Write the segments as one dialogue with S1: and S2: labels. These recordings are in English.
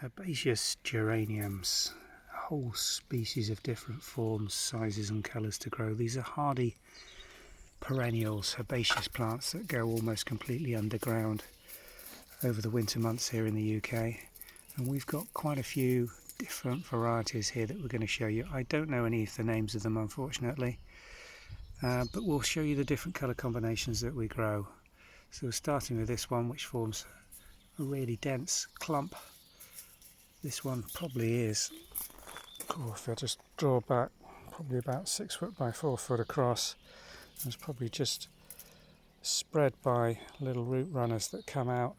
S1: Herbaceous geraniums, a whole species of different forms, sizes and colours to grow. These are hardy perennials, herbaceous plants that go almost completely underground over the winter months here in the UK. And we've got quite a few different varieties here that we're going to show you. I don't know any of the names of them, unfortunately, but we'll show you the different colour combinations that we grow. So we're starting with this one, which forms a really dense clump. This one probably is, if I just draw back, probably about 6 foot by 4 foot across. It's probably just spread by little root runners that come out.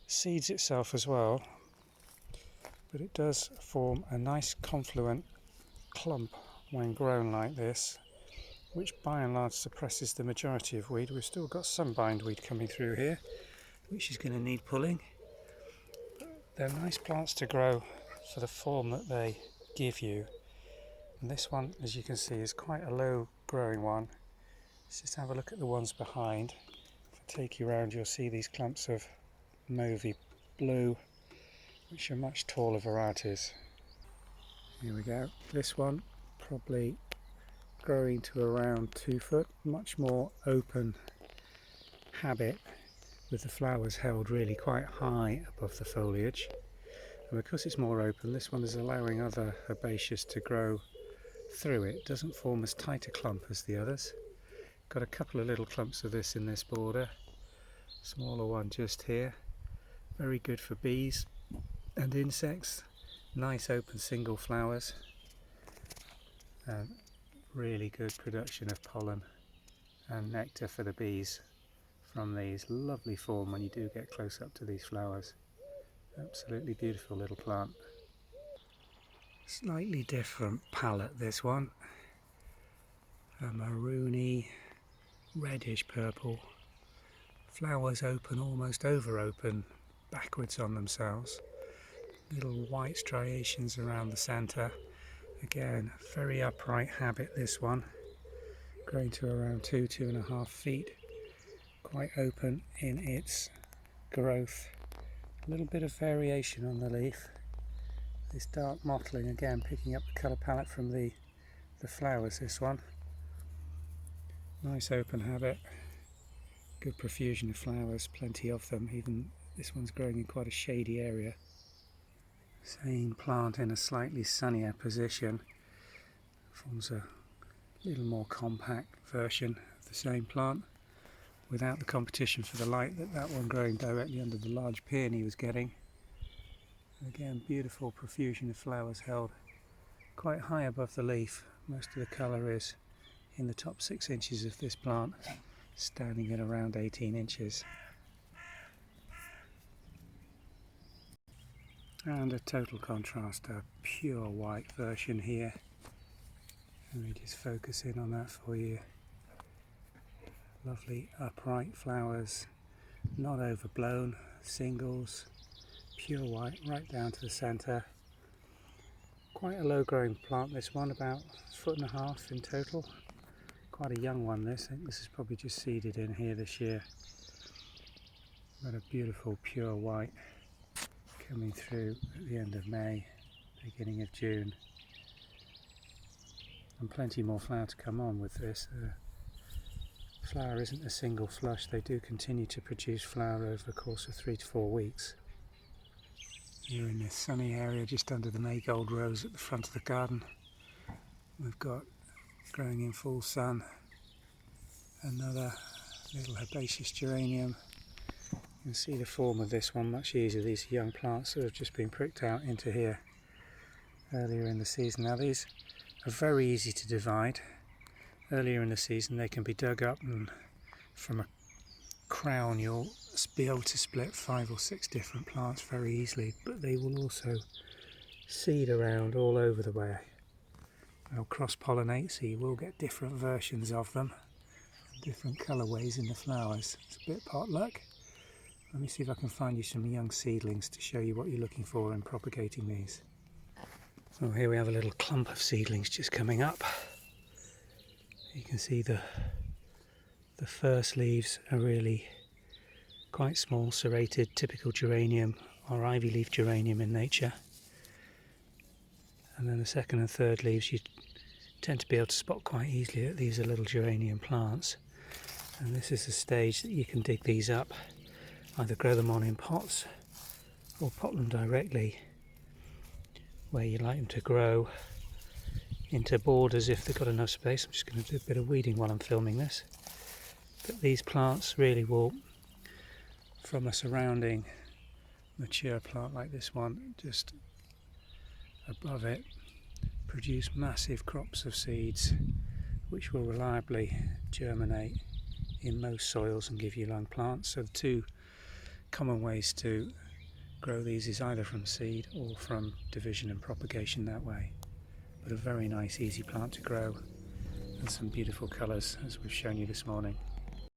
S1: Seeds itself as well, but it does form a nice confluent clump when grown like this, which by and large suppresses the majority of weed. We've still got some bindweed coming through here, which is going to need pulling. They're nice plants to grow for the form that they give you. And this one, as you can see, is quite a low growing one. Let's just have a look at the ones behind. If I take you around, you'll see these clumps of mauvey blue, which are much taller varieties. Here we go. This one probably growing to around 2 foot, much more open habit, with the flowers held really quite high above the foliage. And because it's more open, this one is allowing other herbaceous to grow through it. It doesn't form as tight a clump as the others. Got a couple of little clumps of this in this border, smaller one just here. Very good for bees and insects. Nice open single flowers, and really good production of pollen and nectar for the bees from these. Lovely form when you do get close up to these flowers. Absolutely beautiful little plant. Slightly different palette, this one. A maroony, reddish purple. Flowers open, almost over open, backwards on themselves. Little white striations around the centre. Again, very upright habit, this one. Growing to around 2–2.5 feet. Quite open in its growth. A little bit of variation on the leaf. This dark mottling, again picking up the colour palette from the flowers, this one. Nice open habit. Good profusion of flowers, plenty of them. Even this one's growing in quite a shady area. Same plant in a slightly sunnier position. Forms a little more compact version of the same plant, without the competition for the light that one growing directly under the large peony was getting. Again, beautiful profusion of flowers held quite high above the leaf. Most of the colour is in the top 6 inches of this plant, standing at around 18 inches. And a total contrast, a pure white version here. Let me just focus in on that for you. Lovely upright flowers, not overblown, singles, pure white right down to the centre. Quite a low growing plant, this one, about 1.5 feet in total. Quite a young one, this. I think this is probably just seeded in here this year. But a beautiful pure white coming through at the end of May, beginning of June. And plenty more flower to come on with this. Flower isn't a single flush, they do continue to produce flower over the course of 3 to 4 weeks. Here in this sunny area just under the marigold rose at the front of the garden, we've got, growing in full sun, another little herbaceous geranium. You can see the form of this one much easier. These young plants that have just been pricked out into here earlier in the season. Now these are very easy to divide. Earlier in the season they can be dug up, and from a crown you'll be able to split 5 or 6 different plants very easily, but they will also seed around all over the way. They'll cross-pollinate, so you will get different versions of them, different colourways in the flowers. It's a bit pot luck. Let me see if I can find you some young seedlings to show you what you're looking for in propagating these. So here we have a little clump of seedlings just coming up. You can see the first leaves are really quite small, serrated, typical geranium or ivy leaf geranium in nature. And then the second and third leaves you tend to be able to spot quite easily that these are little geranium plants. And this is the stage that you can dig these up, either grow them on in pots or pot them directly where you like them to grow, into borders if they've got enough space. I'm just going to do a bit of weeding while I'm filming this. But these plants really will, from a surrounding mature plant like this one, just above it, produce massive crops of seeds which will reliably germinate in most soils and give you young plants. So the two common ways to grow these is either from seed or from division and propagation that way. But a very nice easy plant to grow and some beautiful colours as we've shown you this morning.